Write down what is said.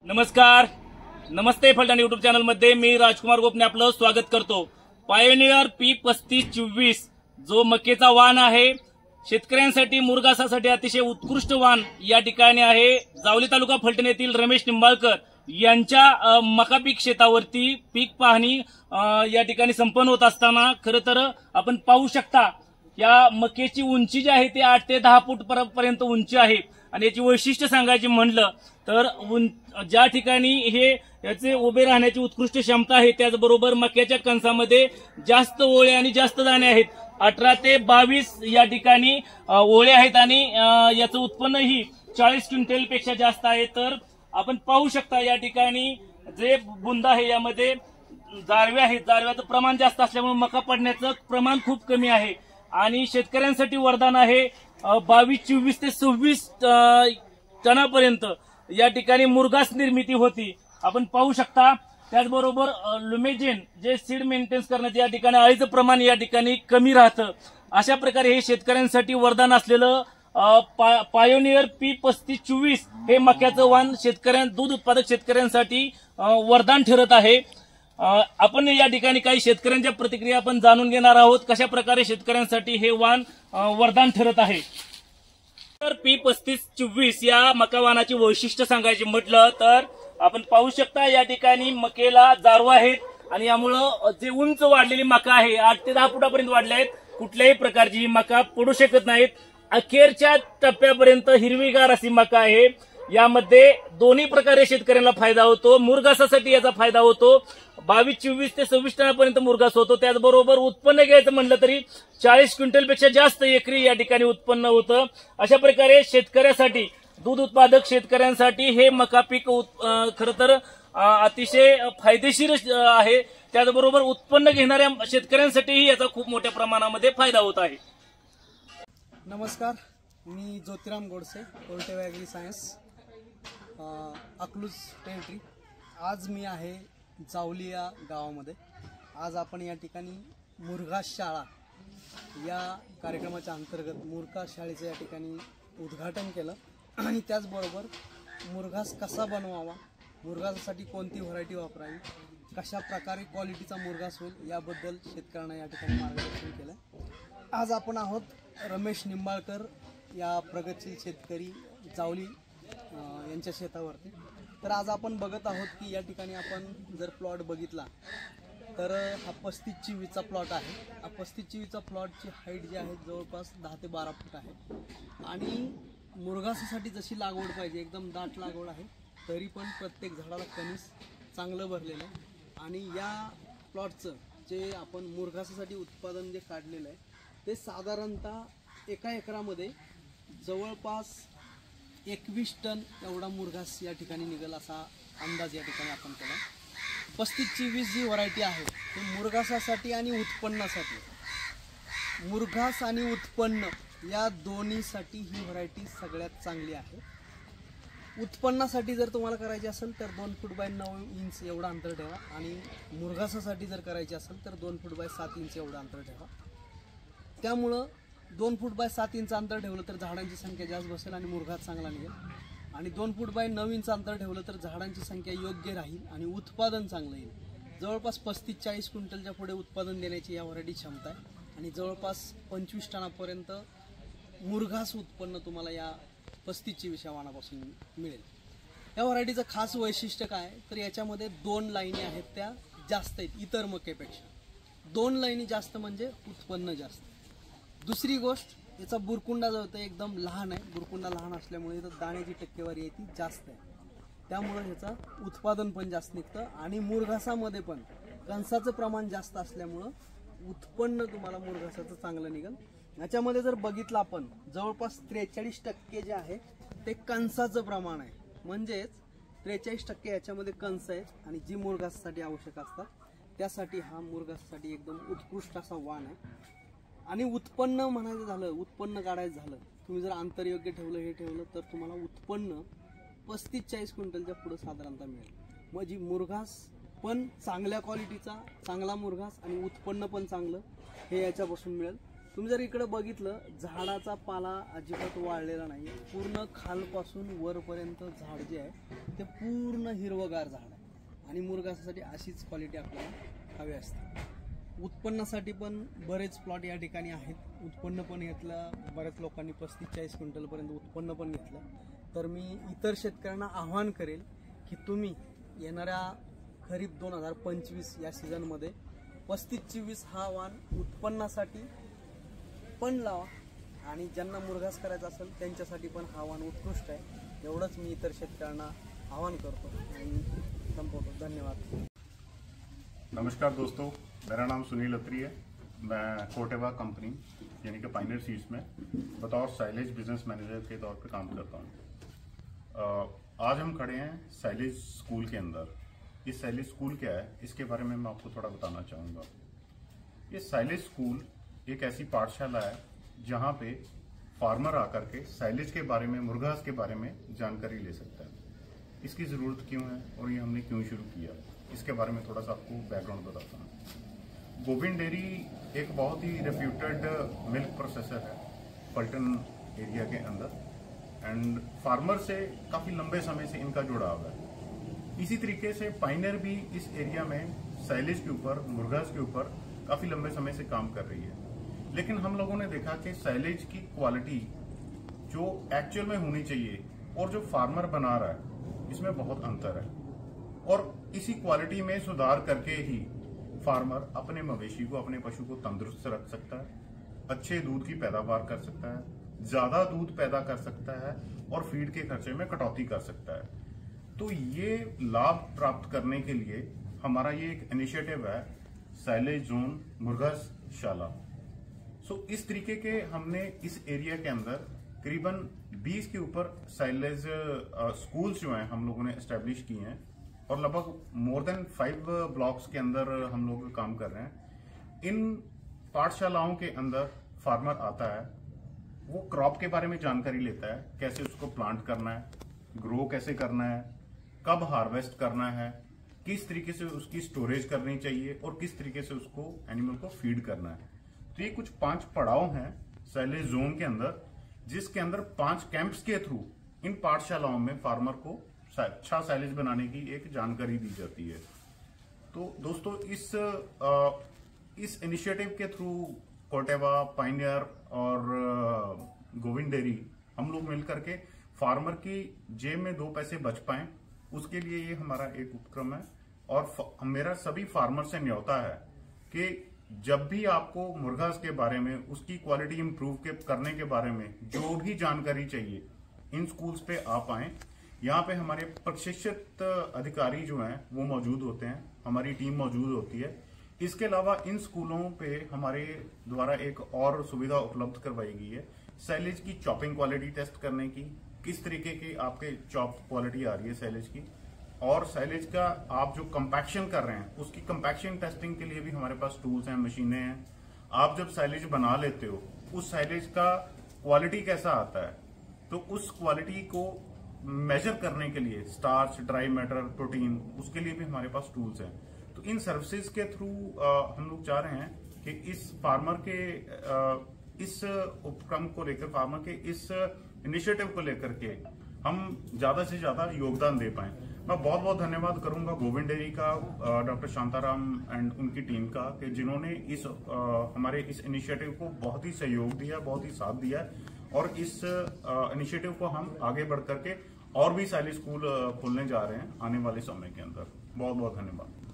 नमस्कार, नमस्ते Phaltan YouTube channel मध्ये मी राजकुमार गोपने आपलं स्वागत करतो। पायोनियर P3524 जो मक्केचा वाण आहे, शेतकऱ्यांसाठी मुरघासासाठी अतिशय उत्कृष्ट वाण या ठिकाणी आहे। जावली तालुका फलटण येथील रमेश निंबाळकर यांच्या मका पीक शेतावरती पीक पाहणी या ठिकाणी संपन्न होत असताना खरं तर आपण पाहू शकता या मक्याची उंची जी आहे ती 8 ते 10 फूट पर्यंत उंची आहे। आणि याची वैशिष्ट्य सांगायची म्हणलं तर ज्या ठिकाणी हे याचे उभे राहण्याची उत्कृष्ट क्षमता आहे, त्याचबरोबर मक्याच्या कणसामध्ये जास्त ओळे आणि जास्त दाणे आहेत। 18 ते 22 या ठिकाणी ओळे आहेत आणि याचं उत्पन्नही 40 क्विंटल पेक्षा जास्त आहे। तर आपण पाहू शकता या ठिकाणी जे बुंदा आहे यामध्ये जारवे आहेत, जारव्याचं प्रमाण जास्त असल्यामुळे मका पडण्याचं प्रमाण खूप कमी आहे आणि शेतकऱ्यांसाठी वरदान आहे। 22-24 ते 26 टनापर्यंत या ठिकाणी मुरघास निर्मिती होती, आपण पाहू शकता। त्याचबरोबर लुमेजेन जे सीड मेंटेनन्स करण्याचे या ठिकाणी अळीचं प्रमाण या ठिकाणी कमी राहतं। अशा प्रकारे हे शेतकऱ्यांसाठी वरदान असलेलं पायोनियर P3524 हे मक्याचं वाण दूध उत्पादक शेतकऱ्यांसाठी वरदान ठरत आहे। आपण या ठिकाणी काही शेतकऱ्यांच्या प्रतिक्रिया आपण जाणून घेणार आहोत, कशा प्रकारे शेतकऱ्यांसाठी हे वाण वरदान ठरत आहे। तर P3524 या मका वाणाची वैशिष्ट्य सांगायची म्हटलं तर आपण पाहू शकता या ठिकाणी मकेला जारवा आहेत आणि यामुळे जे उंच वाढलेली मका आहे 8 ते 10 फुटापर्यंत वाढले आहेत। कुठल्याही प्रकारची ही मका पडू शकत नाहीत। अखेरच्या टप्प्यापर्यंत हिरवीगार अशी मका आहे। यामध्ये दोन्ही प्रकारे शेतकऱ्यांना फायदा होतो। मुरघासासाठी याचा फायदा होतो, 22-24 ते 26 टनापर्यंत मुरघास होतो। त्याचबरोबर उत्पन्न घ्यायचं म्हणलं तरी 40 क्विंटल पेक्षा जास्त एकरी या ठिकाणी उत्पन्न होतं। अशा प्रकारे शेतकऱ्यासाठी, दूध उत्पादक शेतकऱ्यांसाठी हे मका पीक खरं तर अतिशय फायदेशीर आहे। त्याचबरोबर उत्पन्न घेणाऱ्या शेतकऱ्यांसाठीही याचा खूप मोठ्या प्रमाणामध्ये फायदा होत आहे। नमस्कार, मी Jyotiram Godse, Kolte agri science, Akluj territory. आज मी आहे जावली या गावामध्ये। आज आपण या ठिकाणी मुरघास शाळा या कार्यक्रमाच्या अंतर्गत मुरघास शाळेचं या ठिकाणी उद्घाटन केलं आणि त्याचबरोबर मुरघास कसा बनवावा, मुरघासासाठी कोणती व्हरायटी वापरावी, कशा प्रकारे क्वालिटीचा मुरघास होईल याबद्दल शेतकऱ्यांना या ठिकाणी मार्गदर्शन केलं। आज आपण आहोत रमेश निंबाळकर या प्रगतशील शेतकरी जावली यांच्या शेतावरती। तर आज आपण बघत आहोत की या ठिकाणी आपण जर प्लॉट बघितला तर हा 35-24चा प्लॉट आहे। हा 35-24चा प्लॉटची हाईट जी आहे जवळपास 10 ते 12 फूट आहे आणि मुरघासासाठी जशी लागवड पाहिजे एकदम दाट लागवड आहे, तरी पण प्रत्येक झाडाला कणीस चांगलं भरलेलं आहे। आणि या प्लॉटचं जे आपण मुरघासासाठी उत्पादन जे काढलेलं आहे ते साधारणतः एका एकरामध्ये जवळपास 21 टन एवढा मुरघास या ठिकाणी निघेल असा अंदाज या ठिकाणी आपण केला। 35-24 जी व्हरायटी आहे ती मुरघासासाठी आणि उत्पन्नासाठी, मुरघास आणि उत्पन्न या दोन्हीसाठी ही व्हरायटी सगळ्यात चांगली आहे। उत्पन्नासाठी जर तुम्हाला करायची असेल तर 2 फूट बाय 9 इंच एवढं अंतर ठेवा आणि मुरघासासाठी जर करायची असेल तर 2 फूट बाय 7 इंच एवढं अंतर ठेवा। त्यामुळं 2 फूट बाय 7 इंच अंतर ठेवलं तर झाडांची संख्या जास्त बसेल आणि मुरघास चांगला निघेल आणि 2 फूट बाय 9 इंच अंतर ठेवलं तर झाडांची संख्या योग्य राहील आणि उत्पादन चांगलं येईल। जवळपास 35-40 क्विंटलच्या पुढे उत्पादन देण्याची या व्हरायटी क्षमता आहे आणि जवळपास 25 टनापर्यंत मुरघास उत्पन्न तुम्हाला या 35-24 वाणापासून मिळेल। या व्हरायटीचं खास वैशिष्ट्य काय तर याच्यामध्ये 2 लाईनी आहेत त्या जास्त आहेत इतर मक्यापेक्षा। 2 लाईनी जास्त म्हणजे उत्पन्न जास्त। दुसरी गोष्ट, याचा बुरकुंडा जो होता एकदम लहान आहे। बुरकुंडा लहान असल्यामुळे इथं दाण्याची टक्केवारी आहे ती जास्त आहे, त्यामुळे ह्याचं उत्पादन पण जास्त निघतं आणि मुरघासामध्ये पण कणसाचं प्रमाण जास्त असल्यामुळं उत्पन्न तुम्हाला मुरघासाचं चांगलं निघेल। याच्यामध्ये जर बघितलं आपण जवळपास 43% जे आहे ते कणसाचं प्रमाण आहे, म्हणजेच 43% याच्यामध्ये कणस आहेत आणि जी मुरघासासाठी आवश्यक असतात त्यासाठी हा मुरघासासाठी एकदम उत्कृष्ट असा वाण आहे। आणि उत्पन्न म्हणायचं झालं, उत्पन्न काढायचं झालं, तुम्ही जर अंतर योग्य ठेवलं हे ठेवलं तर तुम्हाला उत्पन्न 35-40 क्विंटलच्या पुढे साधारणतः मिळेल। म्हणजे मुरघास पण चांगल्या क्वालिटीचा, चांगला मुरघास आणि उत्पन्न पण चांगलं हे याच्यापासून मिळेल। तुम्ही जर इकडे बघितलं, झाडाचा पाला अजिबात वाळलेला नाही, पूर्ण खालपासून वरपर्यंत झाड जे आहे ते पूर्ण हिरवगार झाड आहे आणि मुरघासासाठी अशीच क्वालिटी आपल्याला हवी असते. उत्पन्नासाठी पण बरेच प्लॉट या ठिकाणी आहेत. उत्पन्न पण घेतलं, बऱ्याच लोकांनी 35-40 क्विंटलपर्यंत उत्पन्न पण घेतलं. तर मी इतर शेतकऱ्यांना आव्हान करेल की तुम्ही येणाऱ्या खरीप 2025 या सीझनमध्ये 35-24 हा वाण उत्पन्नासाठी पण लावा आणि ज्यांना मुरघास करायचा असेल त्यांच्यासाठी पण हा वाण उत्कृष्ट आहे. एवढंच मी इतर शेतकऱ्यांना आव्हान करतो आणि संपवतो. धन्यवाद. नमस्कार दोस्तों, मेरा नाम सुनील अत्री है. मैं कोर्टेवा कंपनी यानी कि पायनियर सीड्स में बतौर साइलेज बिजनेस मैनेजर के तौर पे काम करता हूँ. आज हम खड़े हैं साइलेज स्कूल के अंदर. ये साइलेज स्कूल क्या है, इसके बारे में मैं आपको थोड़ा बताना चाहूँगा. ये साइलेज स्कूल एक ऐसी पाठशाला है जहाँ पे फार्मर आकर के साइलेज के बारे में, मुर्घास के बारे में जानकारी ले सकता है. इसकी ज़रूरत क्यों है और ये हमने क्यों शुरू किया, इसके बारे में थोड़ा सा आपको बैकग्राउंड बताता हूँ. गोविंद डेयरी एक बहुत ही रेप्यूटेड मिल्क प्रोसेसर है पलटन एरिया के अंदर, एंड फार्मर से काफ़ी लंबे समय से इनका जुड़ाव है. इसी तरीके से पायनियर भी इस एरिया में साइलेज के ऊपर, मुर्घास के ऊपर काफ़ी लंबे समय से काम कर रही है. लेकिन हम लोगों ने देखा कि साइलेज की क्वालिटी जो एक्चुअल में होनी चाहिए और जो फार्मर बना रहा है, इसमें बहुत अंतर है. और इसी क्वालिटी में सुधार करके ही फार्मर अपने मवेशी को, अपने पशु को तंदुरुस्त रख सकता है, अच्छे दूध की पैदावार कर सकता है, ज्यादा दूध पैदा कर सकता है और फीड के खर्चे में कटौती कर सकता है. तो ये लाभ प्राप्त करने के लिए हमारा ये एक इनिशिएटिव है, साइलेज जोन मुर्घास शाला. इस तरीके के हमने इस एरिया के अंदर करीबन 20 के ऊपर साइलेज स्कूल्स जो हैं हम लोगों ने एस्टेब्लिश किए हैं और लगभग मोर देन 5 ब्लॉक्स के अंदर हम लोग काम कर रहे हैं. इन पाठशालाओं के अंदर फार्मर आता है, वो क्रॉप के बारे में जानकारी लेता है, कैसे उसको प्लांट करना है, ग्रो कैसे करना है, कब हार्वेस्ट करना है, किस तरीके से उसकी स्टोरेज करनी चाहिए और किस तरीके से उसको एनिमल को फीड करना है. तो ये कुछ 5 पड़ाव हैं साइलेज जोन के अंदर, जिसके अंदर 5 कैंप्स के थ्रू इन पाठशालाओं में फार्मर को अच्छा साइलेज बनाने की एक जानकारी दी जाती है. तो दोस्तों इस इनिशिएटिव के थ्रू कोर्टेवा, पायनियर और गोविंद डेयरी हम लोग मिलकर के फार्मर की जेब में 2 पैसे बच पाए, उसके लिए ये हमारा एक उपक्रम है. और मेरा सभी फार्मर से न्योता है कि जब भी आपको मुर्घास के बारे में, उसकी क्वालिटी इंप्रूव करने के बारे में जो भी जानकारी चाहिए, इन स्कूल्स पे आप आए. यहाँ पे हमारे प्रशिक्षित अधिकारी जो हैं वो मौजूद होते हैं, हमारी टीम मौजूद होती है. इसके अलावा इन स्कूलों पे हमारे द्वारा एक और सुविधा उपलब्ध करवाई गई है, साइलेज की चॉपिंग क्वालिटी टेस्ट करने की, किस तरीके की आपके चॉप क्वालिटी आ रही है साइलेज की, और साइलेज का आप जो कंपैक्शन कर रहे हैं उसकी कंपैक्शन टेस्टिंग के लिए भी हमारे पास टूल्स हैं, मशीनें हैं. आप जब साइलेज बना लेते हो, उस साइलेज का क्वालिटी कैसा आता है, तो उस क्वालिटी को मेजर करने के लिए स्टार्च, ड्राई मैटर, प्रोटीन, उसके लिए भी हमारे पास टूल्स हैं. तो इन सर्विसेज के थ्रू हम लोग चाह रहे हैं कि इस फार्मर के इस उपक्रम को लेकर, फार्मर के इस इनिशिएटिव को लेकर के हम ज्यादा से ज्यादा योगदान दे पाए. मैं बहुत बहुत धन्यवाद करूंगा गोविंद डेयरी का, डॉक्टर शांताराम एंड उनकी टीम का, कि जिन्होंने इस हमारे इस इनिशिएटिव को बहुत ही सहयोग दिया, बहुत ही साथ दिया, और इस इनिशिएटिव को हम आगे बढ़ करके और भी साइलेज स्कूल खोलने जा रहे हैं आने वाले समय के अंदर. बहुत बहुत धन्यवाद.